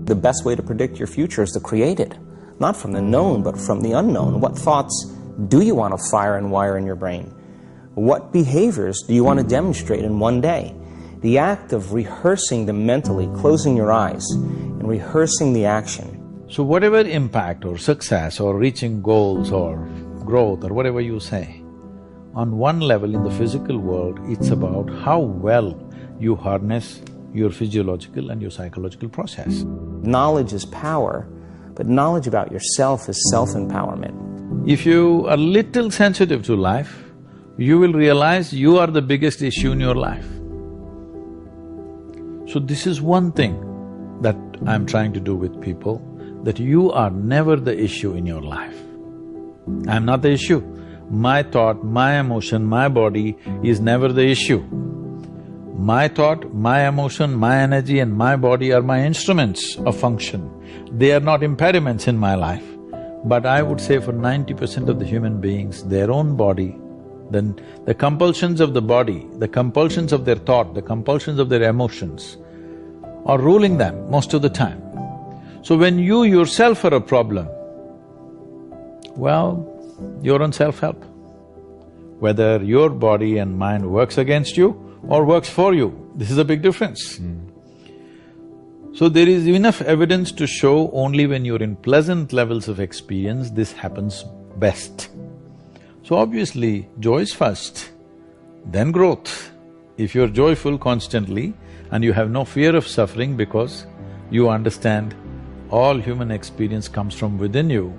The best way to predict your future is to create it. Not from the known, but from the unknown. What thoughts do you want to fire and wire in your brain? What behaviors do you want to demonstrate in one day? The act of rehearsing them mentally, closing your eyes, and rehearsing the action. So whatever impact or success or reaching goals or growth or whatever you say, on one level in the physical world, it's about how well you harness your physiological and your psychological process. Knowledge is power, but knowledge about yourself is self-empowerment. If you are little sensitive to life, you will realize you are the biggest issue in your life. So this is one thing that I'm trying to do with people, that you are never the issue in your life. I'm not the issue. My thought, my emotion, my body is never the issue. My thought, my emotion, my energy and my body are my instruments of function. They are not impediments in my life. But I would say for 90% of the human beings, their own body, then the compulsions of the body, the compulsions of their thought, the compulsions of their emotions are ruling them most of the time. So when you yourself are a problem, well, you're on self-help. Whether your body and mind works against you or works for you, this is a big difference. So there is enough evidence to show only when you're in pleasant levels of experience, this happens best. So obviously, joy is first, then growth. If you're joyful constantly and you have no fear of suffering because you understand all human experience comes from within you,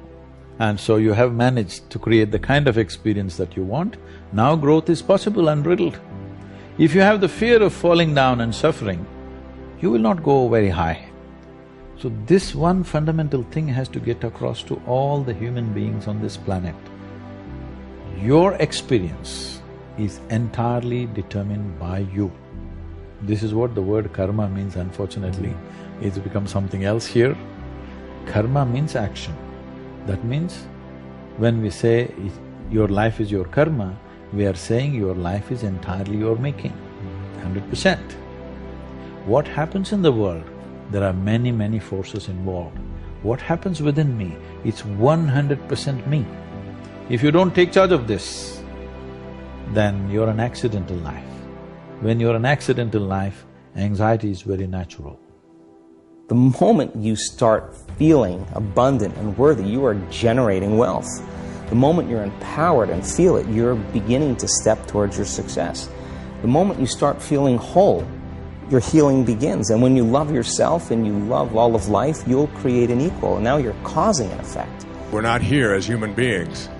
and so you have managed to create the kind of experience that you want, now growth is possible unbridled. If you have the fear of falling down and suffering, you will not go very high. So this one fundamental thing has to get across to all the human beings on this planet. Your experience is entirely determined by you. This is what the word karma means, unfortunately. It's become something else here. Karma means action. That means when we say your life is your karma, we are saying your life is entirely your making, 100%. What happens in the world, there are many, many forces involved. What happens within me, it's 100% me. If you don't take charge of this, then you're an accidental life. When you're an accidental life, anxiety is very natural. The moment you start feeling abundant and worthy, you are generating wealth. The moment you're empowered and feel it, you're beginning to step towards your success. The moment you start feeling whole, your healing begins. And when you love yourself and you love all of life, you'll create an equal, and now you're causing an effect. We're not here as human beings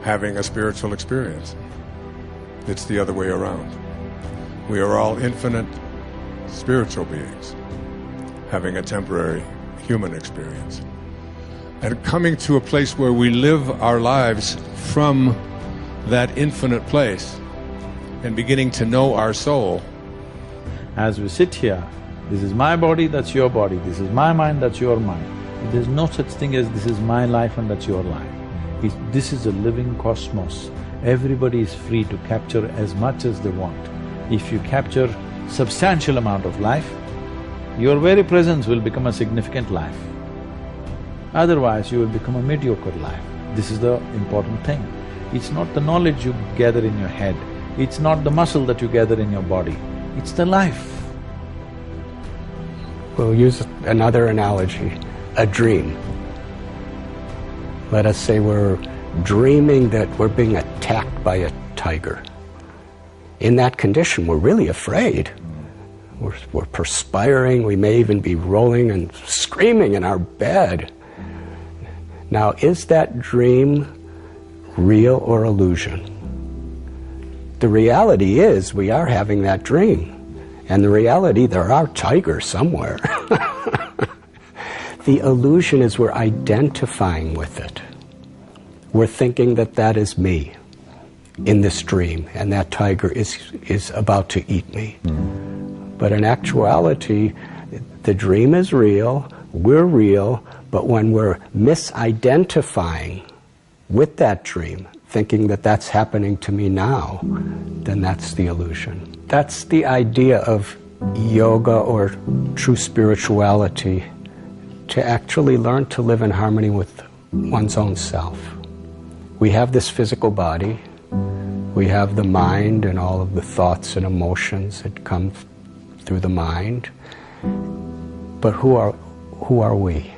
having a spiritual experience. It's the other way around. We are all infinite spiritual beings having a temporary human experience. And coming to a place where we live our lives from that infinite place and beginning to know our soul. As we sit here, this is my body, that's your body, this is my mind, that's your mind. There's no such thing as this is my life and that's your life. This is a living cosmos. Everybody is free to capture as much as they want. If you capture substantial amount of life, your very presence will become a significant life. Otherwise, you will become a mediocre life. This is the important thing. It's not the knowledge you gather in your head, it's not the muscle that you gather in your body, it's the life. We'll use another analogy, a dream. Let us say we're dreaming that we're being attacked by a tiger. In that condition, we're really afraid. We're perspiring, we may even be rolling and screaming in our bed. Now, is that dream real or illusion? The reality is we are having that dream. And the reality, there are tigers somewhere. The illusion is we're identifying with it. We're thinking that that is me in this dream, and that tiger is about to eat me. But in actuality, the dream is real, we're real, but when we're misidentifying with that dream, thinking that that's happening to me now, then that's the illusion. That's the idea of yoga or true spirituality to actually learn to live in harmony with one's own self. We have this physical body, we have the mind and all of the thoughts and emotions that come through the mind, but who are we?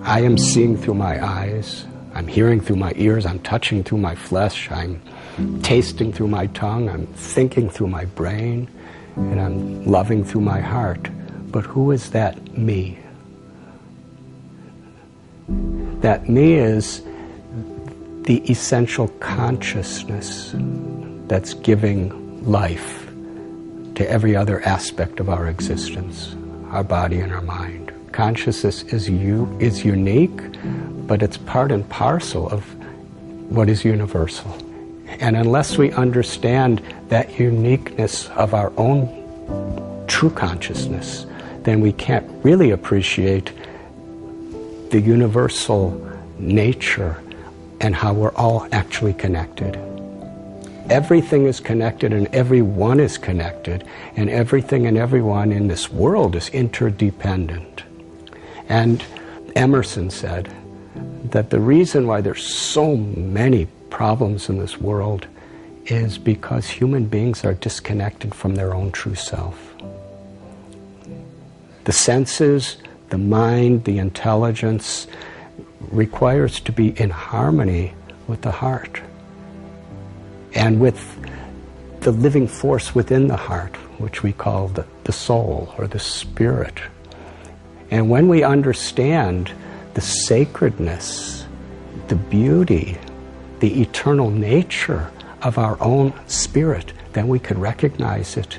I am seeing through my eyes, I'm hearing through my ears, I'm touching through my flesh, I'm tasting through my tongue, I'm thinking through my brain, and I'm loving through my heart. But who is that me? That me is the essential consciousness that's giving life to every other aspect of our existence, our body and our mind. Consciousness is unique, but it's part and parcel of what is universal. And unless we understand that uniqueness of our own true consciousness, then we can't really appreciate the universal nature and how we're all actually connected. Everything is connected and everyone is connected, and everything and everyone in this world is interdependent. And Emerson said that the reason why there's so many problems in this world is because human beings are disconnected from their own true self. The senses, the mind, the intelligence requires to be in harmony with the heart and with the living force within the heart, which we call the soul or the spirit. And when we understand the sacredness, the beauty, the eternal nature of our own spirit, then we can recognize it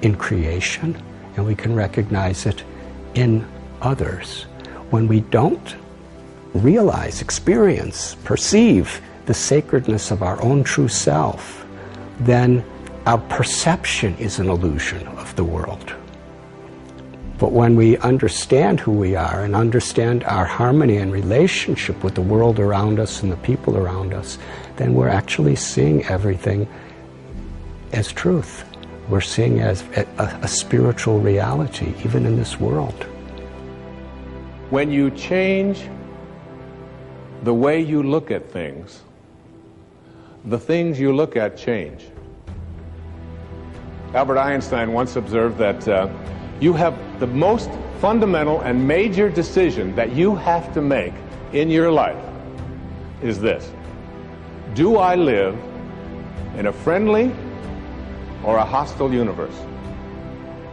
in creation and we can recognize it in others. When we don't realize, experience, perceive the sacredness of our own true self, then our perception is an illusion of the world. But when we understand who we are and understand our harmony and relationship with the world around us and the people around us, then we're actually seeing everything as truth. We're seeing as a spiritual reality, even in this world. When you change the way you look at things, the things you look at change. Albert Einstein once observed that you have the most fundamental and major decision that you have to make in your life is this: do I live in a friendly or a hostile universe?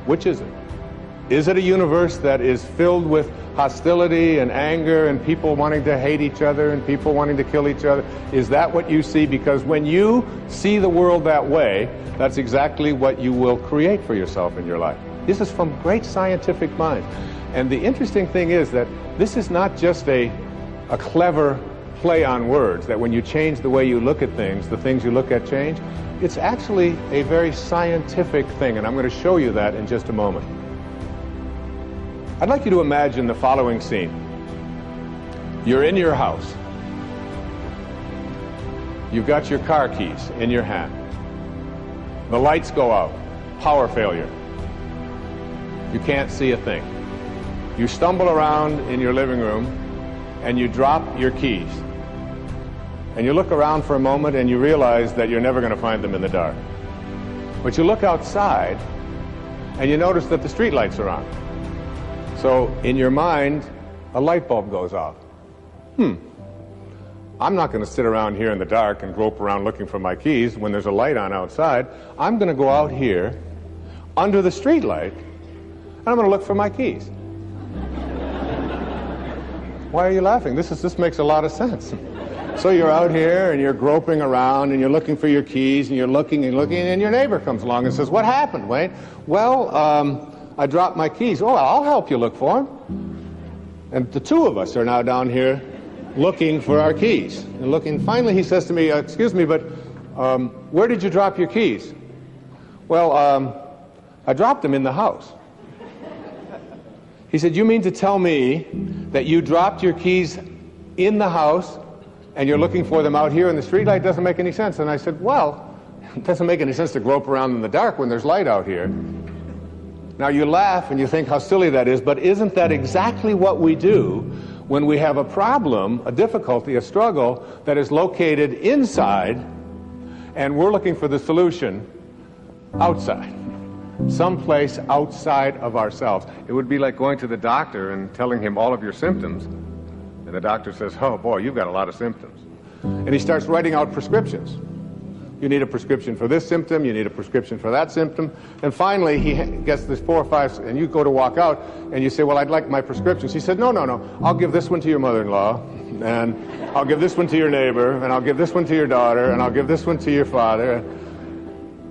Which is it? Is it a universe that is filled with hostility and anger and people wanting to hate each other and people wanting to kill each other? Is that what you see? Because when you see the world that way, that's exactly what you will create for yourself in your life. This is from great scientific minds. And the interesting thing is that this is not just a clever play on words, that when you change the way you look at things, the things you look at change. It's actually a very scientific thing, and I'm going to show you that in just a moment. I'd like you to imagine the following scene. You're in your house. You've got your car keys in your hand. The lights go out. Power failure. You can't see a thing. You stumble around in your living room and you drop your keys. And you look around for a moment and you realize that you're never going to find them in the dark. But you look outside and you notice that the street lights are on. So in your mind, a light bulb goes off. I'm not going to sit around here in the dark and grope around looking for my keys when there's a light on outside. I'm going to go out here under the street light and I'm going to look for my keys. Why are you laughing? This makes a lot of sense. So you're out here and you're groping around and you're looking for your keys and you're looking and your neighbor comes along and says, "What happened, Wayne?" "Well, I dropped my keys." "Oh, I'll help you look for them." And the two of us are now down here looking for our keys. And looking. Finally, he says to me, "Excuse me, but where did you drop your keys?" "Well, I dropped them in the house." He said, "You mean to tell me that you dropped your keys in the house and you're looking for them out here in the streetlight? Doesn't make any sense." And I said, "Well, it doesn't make any sense to grope around in the dark when there's light out here." Now you laugh and you think how silly that is, but isn't that exactly what we do when we have a problem, a difficulty, a struggle that is located inside and we're looking for the solution outside, someplace outside of ourselves? It would be like going to the doctor and telling him all of your symptoms, and the doctor says, oh boy, you've got a lot of symptoms. And he starts writing out prescriptions. You need a prescription for this symptom, you need a prescription for that symptom, and finally he gets this 4 or 5, and you go to walk out, and you say, well, I'd like my prescriptions. He said, no, I'll give this one to your mother-in-law, and I'll give this one to your neighbor, and I'll give this one to your daughter, and I'll give this one to your father.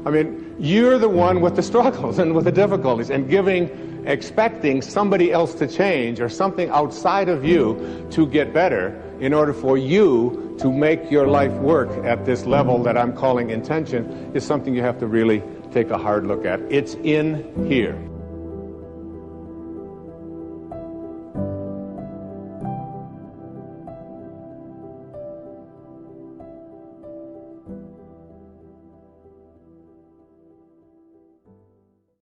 I mean, you're the one with the struggles and with the difficulties, and expecting somebody else to change or something outside of you to get better in order for you to make your life work at this level that I'm calling intention is something you have to really take a hard look at. It's in here.